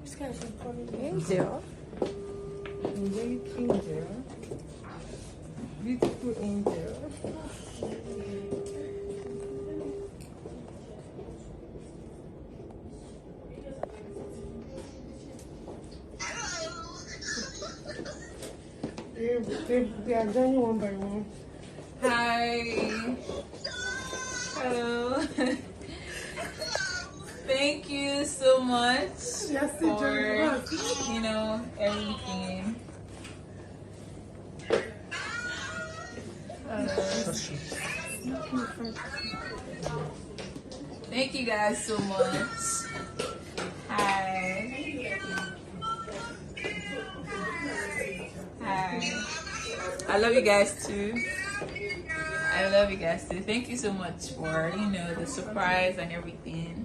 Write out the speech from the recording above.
This guy's so funny. Angel. Angel. Beautiful angel. They are joining one by one. Hi. Hello. Thank you so much for, you know, everything. Thank you guys so much. Hi. Hi. I love you guys too. I love you guys too. Thank you so much for, you know, the surprise and everything.